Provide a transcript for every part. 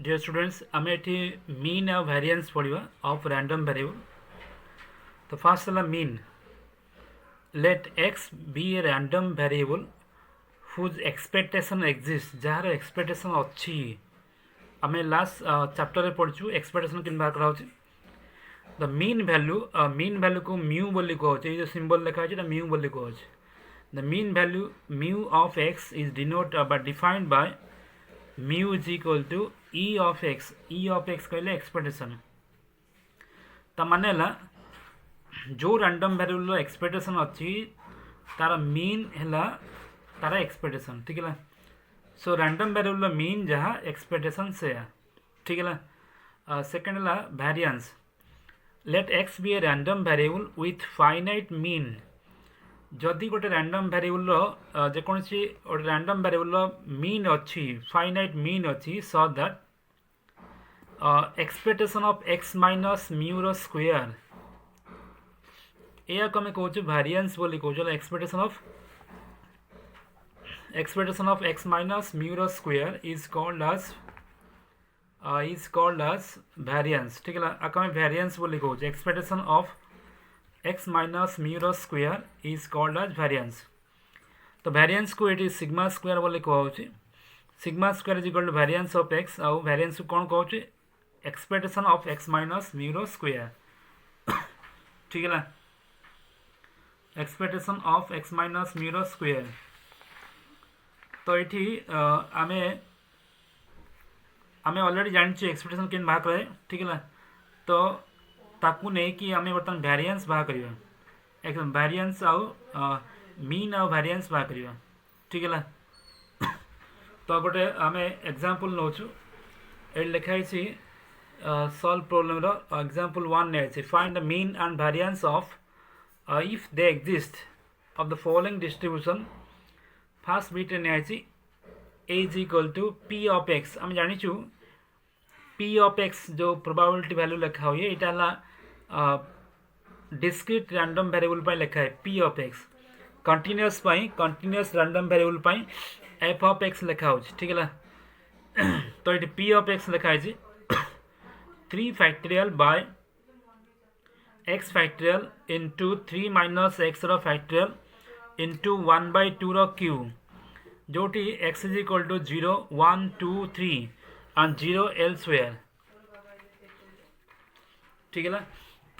Dear students आम एटी mean आ वेरिएंस पढ़ा ऑफ रैंडम वेरिएबल। तो फास्ट है mean. Let X be a random variable whose expectation exist, जार एक्सपेक्टेशन अच्छी। आम लास्ट चैप्टर रे पढ़ु एक्सपेक्टेशन कि बाहर कराऊँ। द मीन वैल्यू को म्यू बोली कहे, जो सिंबल लिखा है म्यू बोली कहे। The mean value mu of X is denote defined by mu is equal to E of X. E of x कहले एक्सपेक्टेशन। ता माने जो रैंडम वेरिएबल एक्सपेक्टेशन अच्छी तार मीन है तार एक्सपेक्टेशन। ठीक है। सो रैंडम वेरिएबल मीन जहाँ एक्सपेक्टेशन से ठीक है। सेकेंड है variance. Let X be a random variable with finite mean. जदि गोटे रैंडम वेरिएबल जेकोसी गोटे रैंडम वेरिएबल मीन अच्छी, फाइनाइट मीन अच्छी, so that expectation of X minus mu रो स्क्वायर या आम कहे वेरिएंस बोली कह। Expectation of X minus mu रो square is called as variance. ठीक है। आम वेरिएंस बोली कह। Expectation of X minus mu रो square is called as variance. तो वेरिएंस को ये सिग्मा स्क्वायर बोली कहे। Sigma square is equal to variance of X. आउ वेरिएंस को कौन कहे? Expectation of X minus mu रो स्क्वायर। ठीक है। Expectation of X minus mu रो स्क्वायर। तो ये आम ऑलरेडी जानी एक्सपेक्टेशन के बाहर करे। ठीक है। तो ताकू नहीं कि आम बर्तमान वेरिएंस बाहर करवा। वेरिएंस आउ मीन आउ वेरिएंस बाहर करवा। ठीक है। तो गोटे आम एग्जांपल नौ ये लिखाई सॉल्व प्रॉब्लम रो एग्जांपल 1 ने find the mean and variance of if they exist of the following distribution। First बीट ने a is equal to p of x। आम जानीचु p of x जो प्रोबेबिलिटी वैल्यू लिखा हुए यहाँ डिस्क्रीट रैंडम वेरिएबल पर लिखा है p of x। Continuous random variable f of x लिखा हो। ठीक है। तो ये p of x लिखा है 3 factorial by x factorial into 3 minus x रो फैक्टोरियल इंटू 1/2 रो क्यू, जोटी x is equal to 0 1 2 3 and 0 elsewhere. ठीक है।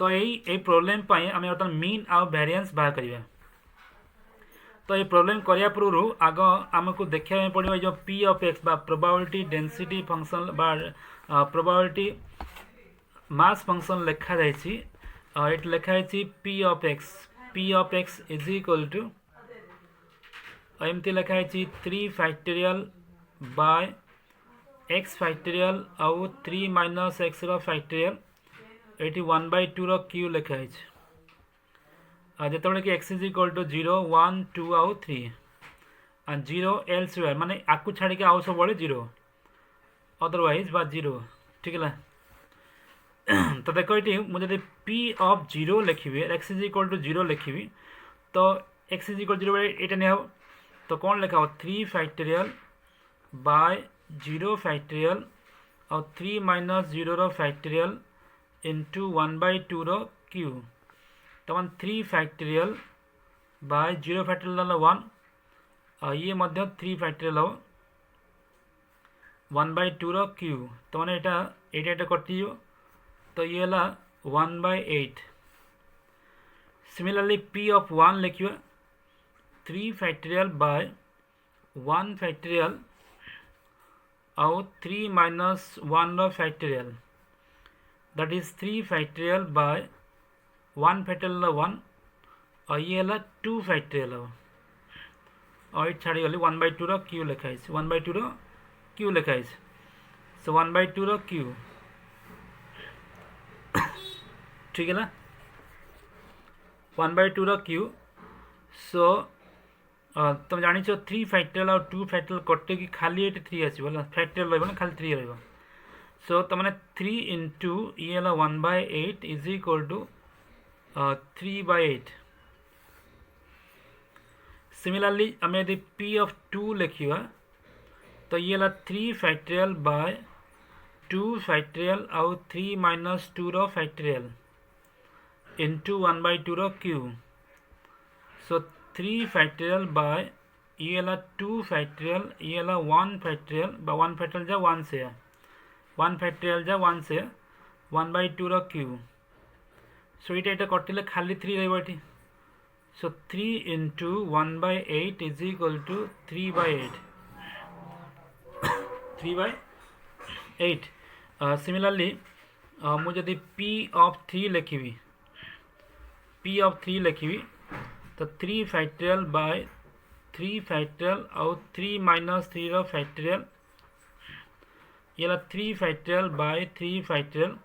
तो यही प्रॉब्लम पर आम बर्तमान मीन आउ वेरिएंस बाहर करवा। तो ये प्रॉब्लम करने पूर्व आग आमको देखा पड़ो जो p ऑफ x बा प्रोबेबिलिटी डेंसिटी फंक्शन बा प्रोबेबिलिटी मास फंक्शन लिखा जाइए। ये लिखा है p of x is equal to एमती लिखा है 3 फैक्टोरियल बाय x फैक्टोरियल आउ 3 माइनस x रो फैक्टोरियल ये 1/2 रो क्यू लिखा है। जिते कि x इज इक्वल टू 0 1 2 आउ 3 एंड 0 एल्सवेयर माने आपको छाड़ी के आउ सब बड़े 0 अदरवाइज बा 0। ठीक है। तो देखो ये मुझे p ऑफ 0 लिखी x इज इक्वल टू 0 लिखी तो x इज इक्वल 0 ये नहीं हो तो कौन लिखा हो 3 फैक्टोरियल बाय 0 फैक्टोरियल और 3 माइनस 0 रो फैक्टोरियल इंटू 1/2 रो क्यू। तो 3 फैक्टोरियल बाय 0 फैक्टोरियल 1 और ये मध्य 3 फैक्टोरियल हो 1/2 रो क्यू। तो मैंने यहाँ कटि तो ये 1/8। सिमिलरली p ऑफ 1 लिखिए 3 फैक्टोरियल बाय 1 फैक्टोरियल और 3 माइनस 1 रो factorial that is 3 factorial by 1 factorial 1 और ये 2 फैक्टोरियल और ये छाड़ी गली 1/2 रो क्यू लिखा है 1/2 रो क्यू लिखा है। सो 1/2 रो क्यू। ठीक है ना 1/2 रो क्यू। सो तुम जानी 3 फैक्टोरियल और 2 फैक्टोरियल कटे कि खाली ये 3 आसो फैक्टोरियल रहा खाली 3 रहा। सो तो मैंने 3 इंटू ये 1/8 इज इक्वल टू 3/8। सिमिलरली आम यदि p ऑफ 2 लिखा तो ये 3 फैक्टोरियल बाय 2 फैक्टोरियल आउ 3 माइनस 2 रो फैक्टोरियल इंटू 1 by 2 रो क्यूब सो 3 फैक्टोरियल बाय ये वाला 2 फैक्टोरियल ये वाला 1 फैक्टोरियल 1 फैक्टोरियल जा 1 से 1 फैक्टोरियल जा 1 से 1 by 2 रो क्यूब सो ये कटिले खाली 3 रही ये so 3 into 1 by 8 is equal to 3 by 8 3 by 8 similarly मुझे P of 3 लिखी P of 3 लिखी तो 3 फैक्टोरियल बाय 3 फैक्टोरियल और 3 माइनस 3 रो फैक्टोरियल ये 3 factorial by 3 factorial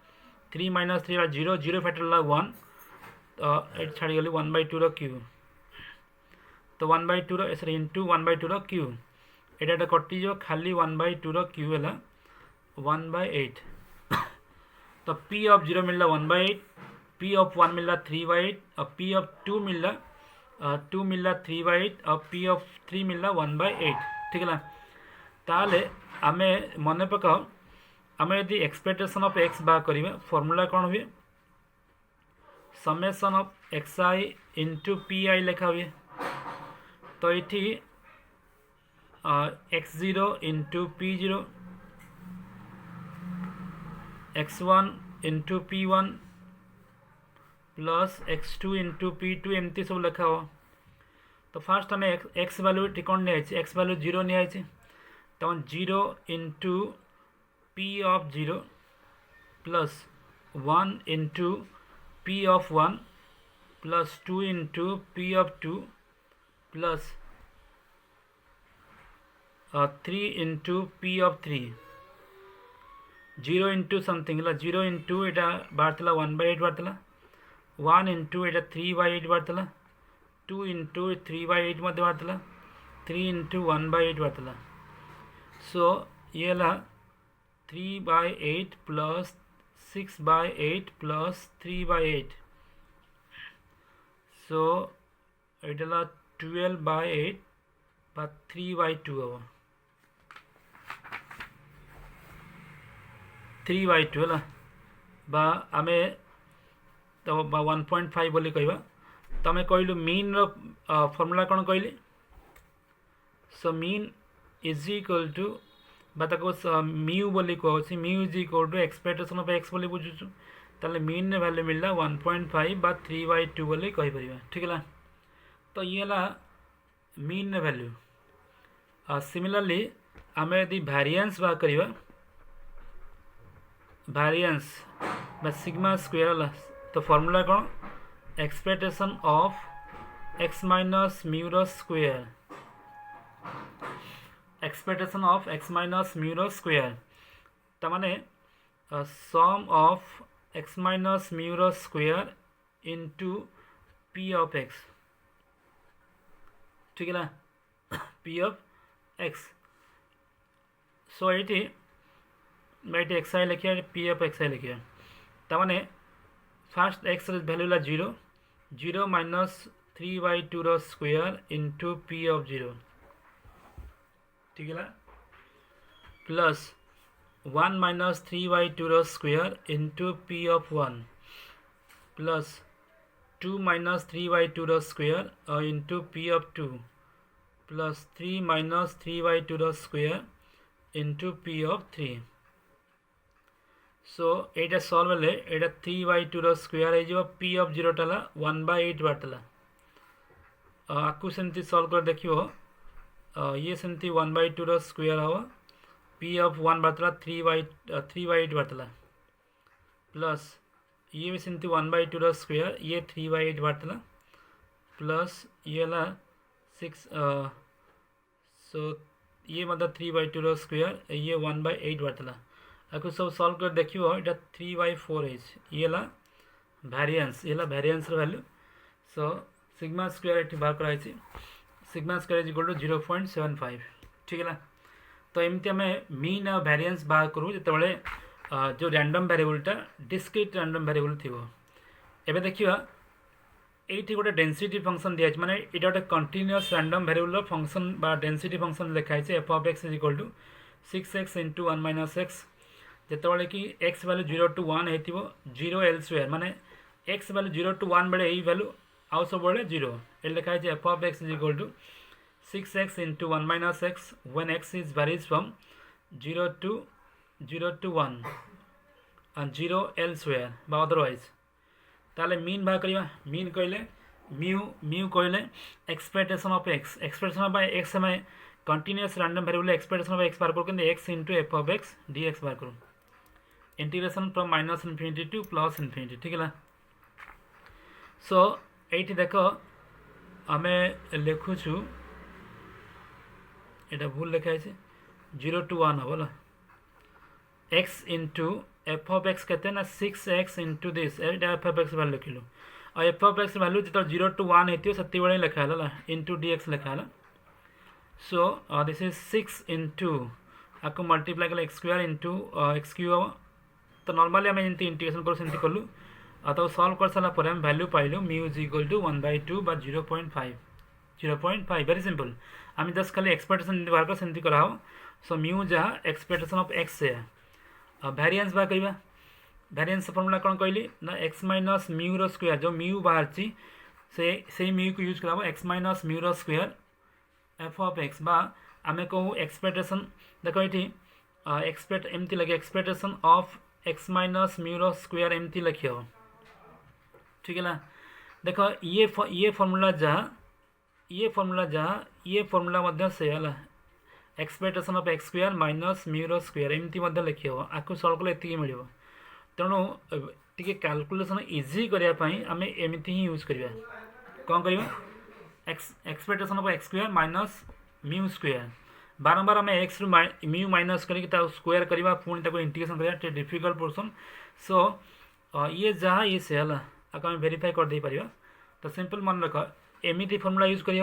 3 minus 3 0 0 factorial 1 एट छाड़ी गली 1 by 2 रो क्यूब तो 1 by 2 रो सॉरी इंटू 1 by 2 रो क्यूब एटा कटि जो खाली 1 by 2 रो क्यूब है 1 by 8 तो P of 0 मिलला 1 by 8 P of 1 मिलला 3 by 8 और P of 2 मिलला 3 by 8 और P of 3 मिलला 1 by 8 ठीक है ताले आमे मन पकाओ आमे यदि एक्सपेक्टेशन ऑफ x बा करिवे फार्मूला कौन हुए summation of xi into P लिखा हुए तो ये x0 into p0 x1 into p1 plus x2 into p2 एमती सब लिखा हो तो फास्ट हमें x वैल्यू टिकन नहीं x वैल्यू 0 नहीं तो 0 into p of 0 plus 1 into P of 1 plus 2 into P of 2 plus 3 into P of 3 0 into something 0 into Etah बारतला 1 by 8 बारतला 1 into Etah 3 by 8 बारतला 2 into 3 by 8 Madhya बारतला 3 into 1 by 8 बारतला सो ये ला 3 by 8 plus 6 by 8 plus 3 by 8 so it is 12 by 8 but 3 by 2 hour 3 by 2 है बा आमे तो 1.5 बोली कहबा तो आमे कहलु मीन रो फार्मूला कोन कहली so mean is equal to बाताको म्यू बोली कहछि mu is equal to expectation of x बोली बुझुछु ताले मीन रे वैल्यू मिलला 1.5 बा 3 by 2 बोली कहि परिबा ठीक है तो ये ला मीन रे वैल्यू सिमिलरली आमे यदि वेरिएंस बा करिबा वेरिएंस बा सिग्मा स्क्वायर ला तो फार्मूला कोन expectation of x minus mu रो square expectation of x minus mu रो स्क्वायर तमाने sum of x minus mu रो square into p of x ठीक है ना p ऑफ x सो ये एक्स आई लिखिए p ऑफ x आई लिखिए तमाने फास्ट x वैल्यू ला 0 0 माइनस 3 by 2 रो स्क्वायर इंटू p ऑफ 0 ठीक है प्लस 1 माइनस 3 by 2 रो square into p of 1 plus 2 minus 3 by 2 रो square into p of 2 plus 3 minus 3 by 2 रो square into p of 3 so एटा solve हेले एटा 3 by 2 रो स्क्वायर है जो p ऑफ 0 टाला 1 by 8 बाटला आकु सेमती सॉल्व कर देखियो ये सेमती 1 by 2 रो स्क्वायर हवा p ऑफ 1 बातला 3 by 8 बातला प्लस ये भी सेमती 1 by 2 रो स्क्वायर ये 3 by 8 बातला प्लस ये ला 6 सो ये मतलब 3 by 2 रो स्क्वायर ये 1 by 8 बातला आकु सब सॉल्व कर देखियो एटा 3 by 4 है ये ला variance value so sigma square एठी बाहर कराई छी sigma square is equal to 0.75 ठीक है तो एमती आम मीन आ वेरिएंस बाहर करूँ जो जो रैंडम वेरिएबलटा डिस्क्रीट रैंडम वेरिएबल थी एबे देखिए ये गोटे डेंसिटी फंक्शन दिया माने ये गोटे कंटिन्यूअस रैंडम वेरिएबल फंक्शन बा डेंसिटी फंक्शन लिखाई F of X is equal to 6x into 1 minus X जिते कि एक्स वैल्यू 0 to 1 हो 0 एल्सवेयर माने एक्स वैल्यू 0 to 1 बेले यही वैल्यू आउ सब बेले 0 ये लिखा है F of X is equal to 6x into 1 minus x when x is varies from 0 to 1 and 0 elsewhere বা otherwise ताले मीन बाहर करिया मीन कहले म्यू कहले एक्सपेक्टेशन ऑफ एक्स हमें continuous random variable expectation of x बाहर करूँ x into f of x D x बाहर करूँ integration from minus infinity two plus infinity ठीक है। सो ये देख आम लिखुचु यहाँ भूल लिखाई 0 to 1 हम x into f of x कहते ना 6x into this f of x value लिखिलु और एफ ऑफ एक्स वैल्यू जो 0 to 1 होती से बड़े लिखाला इंटू डी एक्स लिखाला। सो दिस इज 6 इंटू आपको मल्टीप्लाई कले एक्स स्क्वायर इंटू एक्स क्यू हम तो नॉर्मली आम इंटीग्रेशन करूँ कलु तो सॉल्व कर सारापर आम वैल्यू पाइलु म्यू इज इक्वल टू 1/2 बा 0.5 वेरी सिंपल आम जस्ट खाली एक्सपेक्टेशन बाहर कर सेमती कराओ। सो म्यू जहाँ एक्सपेक्टेशन ऑफ एक्स से वेरिएंस बाहर करवा वेरिएंस फॉर्मूला कौन कहली ना एक्स माइनस म्यू रो स्क्वायर जो म्यू बाहर से म्यू को यूज कराओ एक्स माइनस म्यू रो स्क्वायर एफ ऑफ एक्स बा आम कहूँ एक्सपेक्टेशन देख ये एमती लगे expectation of X minus mu रो स्क्वायर एमती लिखी हो ठीक है ना। देख ये फॉर्मूला जहाँ ये फॉर्मूला से है expectation of X square minus mu रो स्क्वायर एमती लिखी हो आपको सॉल्व कले ये मिल तेणु टी कैलकुलेशन इजी करने आम एमती ही यूज करवा कौन करवा expectation of X square minus mu square बारंबार आम एक्स रु म्यू माइनस कर स्क्वायर करवा पुणी इंटीग्रेशन करवा डिफिकल्ट पोर्सन। सो ये जहाँ ये से है आपको आम वेरीफाई कर दे पार तो सिंपल मन रख एमती फॉर्मूला यूज कर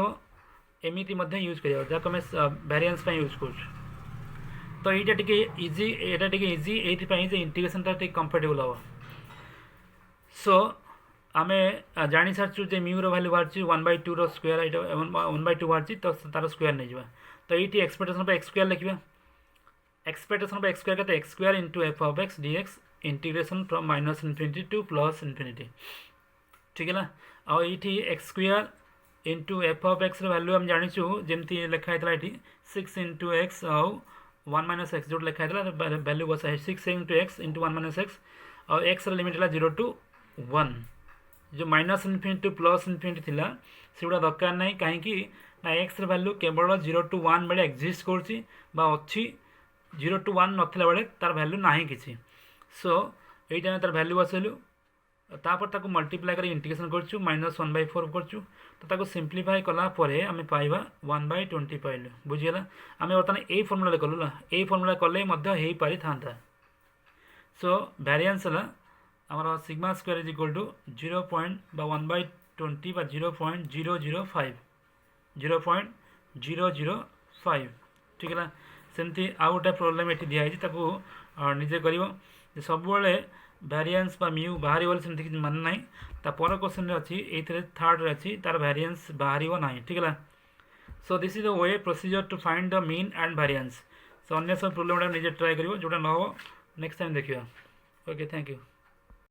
एमती यूज कर जहाँ आम वेरिएंस यूज कर तो यहाँ टे इजी ये इंटीग्रेशन कंफर्टेबल हम। सो आम जानी सार्चु जे म्यू रो वैल्यू बाहर 1/2 रो स्क्वायर 1/2 बाहर तो तार स्क्वायर नहीं जावा तो ये एक्सपेक्टेशन ऑफ एक्स स्क्वायर लिखा एक्सपेक्टेशन ऑफ एक्स स्क्वायर कहते x square into f of x D x integration from minus infinity two plus infinity ठीक है ना। और ये x square into f of x value आम जाचु जमी लिखाई ये 6 इंटू एक्स आउ 1 माइनस एक्स जो लिखाई वैल्यू बसा 6 into x into 1 minus x और एक्स लिमिट है 0 to 1 जो minus infinity two plus infinity थिला सेगुड़ा दरकार ना कहीं ना एक्स वैल्यू केवल 0 to 1 बेले एक्जिस्ट करछि 0 to 1 नथिला बेले तार वैल्यू नाही किछि। सो एटा तार वैल्यू बसैलु तापर ताको मल्टीप्लाई कर इंटीग्रेशन करछु -1/4 करछु तो ताको सिंप्लीफाई कला परे आमे पाइबा 1/20 पाइलु बुझियला आमे बर्तमान ए फॉर्मूला कलु ला ए फॉर्मूला कले मध्य हेई पारि थांता। सो वेरिएंस ला हमारा sigma square is equal to 1/20 बा 0.005 ठीक है। सेमती आउ गोटे प्रोब्लेम ये दिखाई निजे कर सब वेरिएंस बा म्यू बाहर बोले सेमती किसी मान ना पर क्वेश्चन अच्छी ये थर्ड रे अच्छी तार वेरिएंस बाहर ना ठीक है। So this is the way procedure to find the mean and variance. So अन्य सब प्रोब्लेम निजे ट्राई कर जोटा न हो नेक्स्ट टाइम देखिए। Okay thank you.